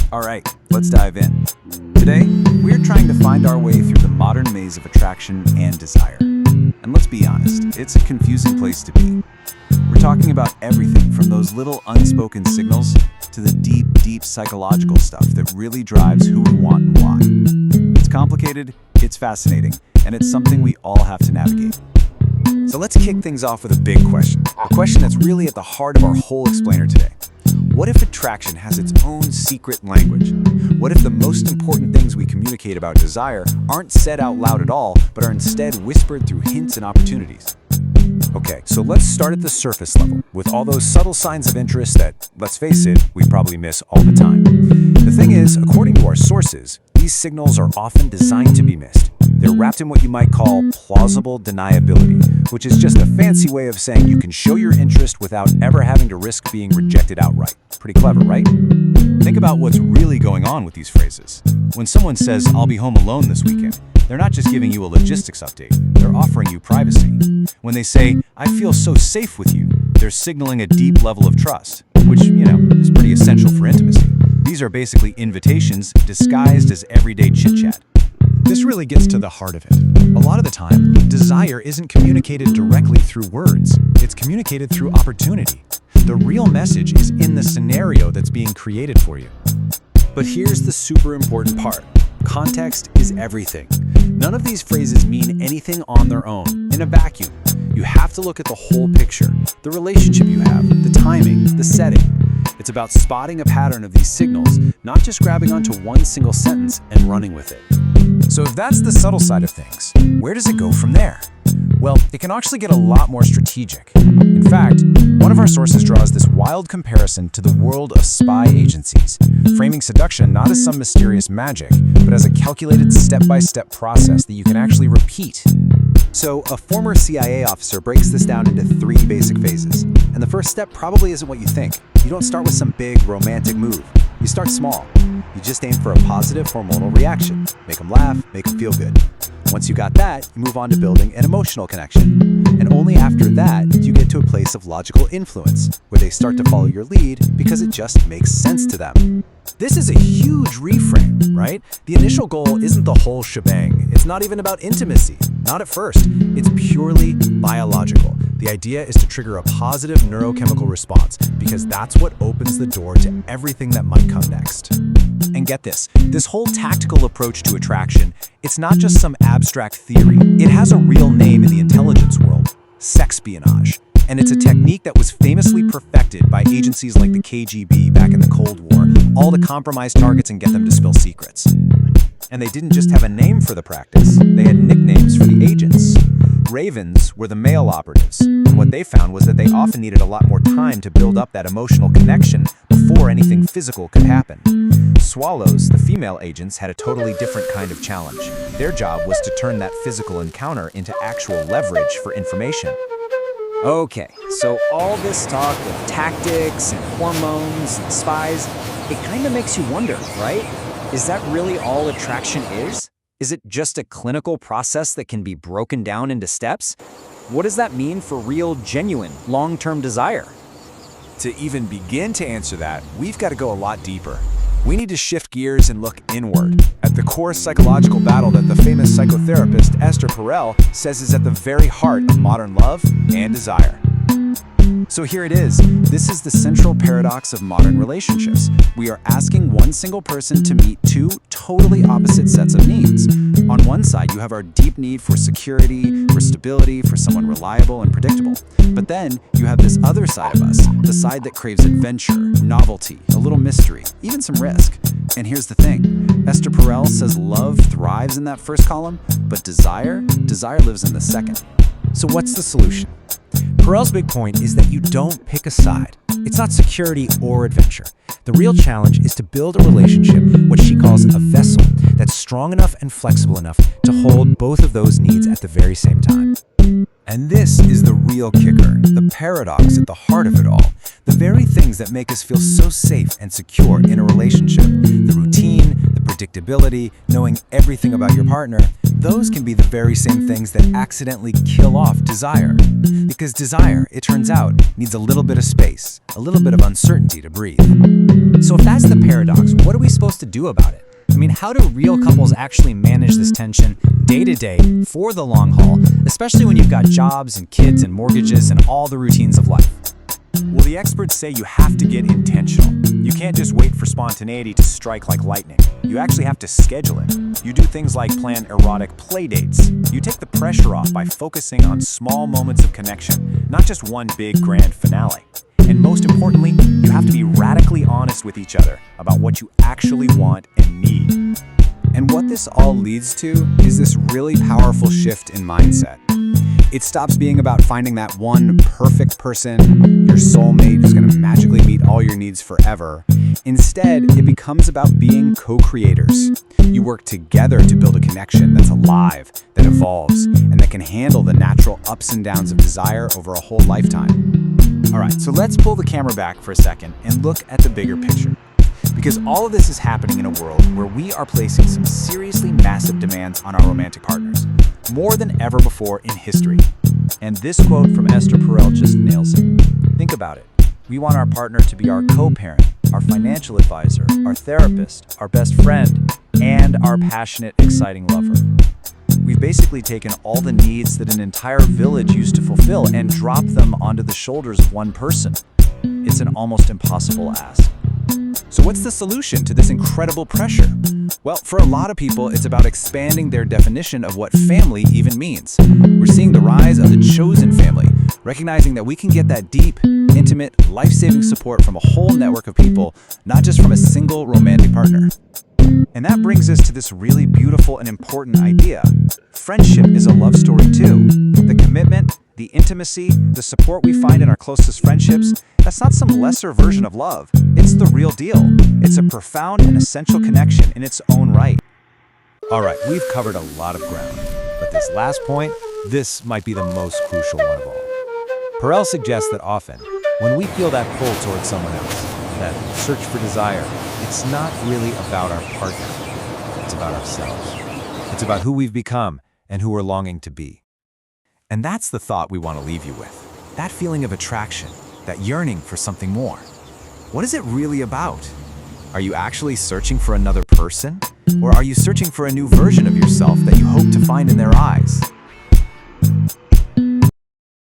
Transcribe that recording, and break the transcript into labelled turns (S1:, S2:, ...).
S1: Alright, let's dive in. Today, we're trying to find our way through the modern maze of attraction and desire. And let's be honest, it's a confusing place to be. We're talking about everything from those little unspoken signals to the deep psychological stuff that really drives who we want and why. It's complicated, it's fascinating, and it's something we all have to navigate. So let's kick things off with a big question. A question that's really at the heart of our whole explainer today. What if attraction has its own secret language? What if the most important things we communicate about desire aren't said out loud at all, but are instead whispered through hints and opportunities? Okay, so let's start at the surface level, with all those subtle signs of interest that, let's face it, we probably miss all the time. The thing is, according to our sources, these signals are often designed to be missed. They're wrapped in what you might call plausible deniability, which is just a fancy way of saying you can show your interest without ever having to risk being rejected outright. Pretty clever, right? Think about what's really going on with these phrases. When someone says, "I'll be home alone this weekend," they're not just giving you a logistics update, they're offering you privacy. When they say, "I feel so safe with you," they're signaling a deep level of trust, which, is pretty essential for intimacy. These are basically invitations disguised as everyday chit-chat.
S2: This really gets to the heart of it. A lot of the time, desire isn't communicated directly through words. It's communicated through opportunity. The real message is in the scenario that's being created for you.
S1: But here's the super important part. Context is everything. None of these phrases mean anything on their own, in a vacuum. You have to look at the whole picture, the relationship you have, the timing, the setting. It's about spotting a pattern of these signals, not just grabbing onto one single sentence and running with it.
S2: So if that's the subtle side of things, where does it go from there? Well, it can actually get a lot more strategic. In fact, one of our sources draws this wild comparison to the world of spy agencies, framing seduction not as some mysterious magic, but as a calculated step-by-step process that you can actually repeat.
S1: So a former CIA officer breaks this down into 3 basic phases. And the first step probably isn't what you think. You don't start with some big romantic move. You start small. You just aim for a positive hormonal reaction. Make them laugh, make them feel good. Once you got that, you move on to building an emotional connection. And only after that do you get to a place of logical influence, where they start to follow your lead because it just makes sense to them.
S2: This is a huge reframe, right? The initial goal isn't the whole shebang. It's not even about intimacy. Not at first. It's purely biological. The idea is to trigger a positive neurochemical response because that's what opens the door to everything that might come next. And get this whole tactical approach to attraction, it's not just some abstract theory. It has a real name in the intelligence world: sexpionage. And it's a technique that was famously perfected by agencies like the KGB back in the Cold War, all to compromise targets and get them to spill secrets. And they didn't just have a name for the practice, they had nicknames for the agents. Ravens were the male operatives, and what they found was that they often needed a lot more time to build up that emotional connection before anything physical could happen. Swallows, the female agents, had a totally different kind of challenge. Their job was to turn that physical encounter into actual leverage for information.
S3: Okay, so all this talk of tactics and hormones and spies, it kind of makes you wonder, right? Is that really all attraction is? Is it just a clinical process that can be broken down into steps? What does that mean for real, genuine, long-term desire?
S1: To even begin to answer that, we've got to go a lot deeper. We need to shift gears and look inward, at the core psychological battle that the famous psychotherapist Esther Perel says is at the very heart of modern love and desire. So here it is. This is the central paradox of modern relationships. We are asking one single person to meet 2 totally opposite sets of needs. On one side, you have our deep need for security, for stability, for someone reliable and predictable. But then you have this other side of us, the side that craves adventure, novelty, a little mystery, even some risk. And here's the thing. Esther Perel says love thrives in that first column, but desire lives in the second.
S2: So what's the solution? Perel's big point is that you don't pick a side. It's not security or adventure. The real challenge is to build a relationship, what she calls a vessel, that's strong enough and flexible enough to hold both of those needs at the very same time.
S1: And this is the real kicker, the paradox at the heart of it all. The very things that make us feel so safe and secure in a relationship, the routine, the predictability, knowing everything about your partner, those can be the very same things that accidentally kill off desire. Because desire, it turns out, needs a little bit of space, a little bit of uncertainty to breathe.
S3: So if that's the paradox, what are we supposed
S2: do about it? I mean, how do real couples actually manage this tension day to day for the long haul, especially when you've got jobs and kids and mortgages and all the routines of life?
S1: Well, the experts say you have to get intentional. You can't just wait for spontaneity to strike like lightning. You actually have to schedule it. You do things like plan erotic play dates. You take the pressure off by focusing on small moments of connection, not just one big grand finale. And most importantly, you have to be radically honest with each other about what you actually want and need.
S2: And what this all leads to is this really powerful shift in mindset. It stops being about finding that one perfect person, your soulmate who's going to magically meet all your needs forever. Instead, it becomes about being co-creators. You work together to build a connection that's alive, that evolves, and that can handle the natural ups and downs of desire over a whole lifetime.
S1: All right, so let's pull the camera back for a second and look at the bigger picture. Because all of this is happening in a world where we are placing some seriously massive demands on our romantic partners, more than ever before in history. And this quote from Esther Perel just nails it. Think about it. We want our partner to be our co-parent, our financial advisor, our therapist, our best friend, and our passionate, exciting lover. We've basically taken all the needs that an entire village used to fulfill and dropped them onto the shoulders of one person. It's an almost impossible ask.
S2: So what's the solution to this incredible pressure? Well, for a lot of people, it's about expanding their definition of what family even means. We're seeing the rise of the chosen family, recognizing that we can get that deep, intimate, life-saving support from a whole network of people, not just from a single romantic partner.
S1: And that brings us to this really beautiful and important idea. Friendship is a love story too. The commitment, the intimacy, the support we find in our closest friendships, that's not some lesser version of love. It's the real deal. It's a profound and essential connection in its own right.
S2: All right, we've covered a lot of ground, but this last point, this might be the most crucial one of all. Perel suggests that often, when we feel that pull towards someone else, that search for desire, it's not really about our partner. It's about ourselves. It's about who we've become and who we're longing to be. And that's the thought we want to leave you with. That feeling of attraction, that yearning for something more. What is it really about? Are you actually searching for another person? Or are you searching for a new version of yourself that you hope to find in their eyes?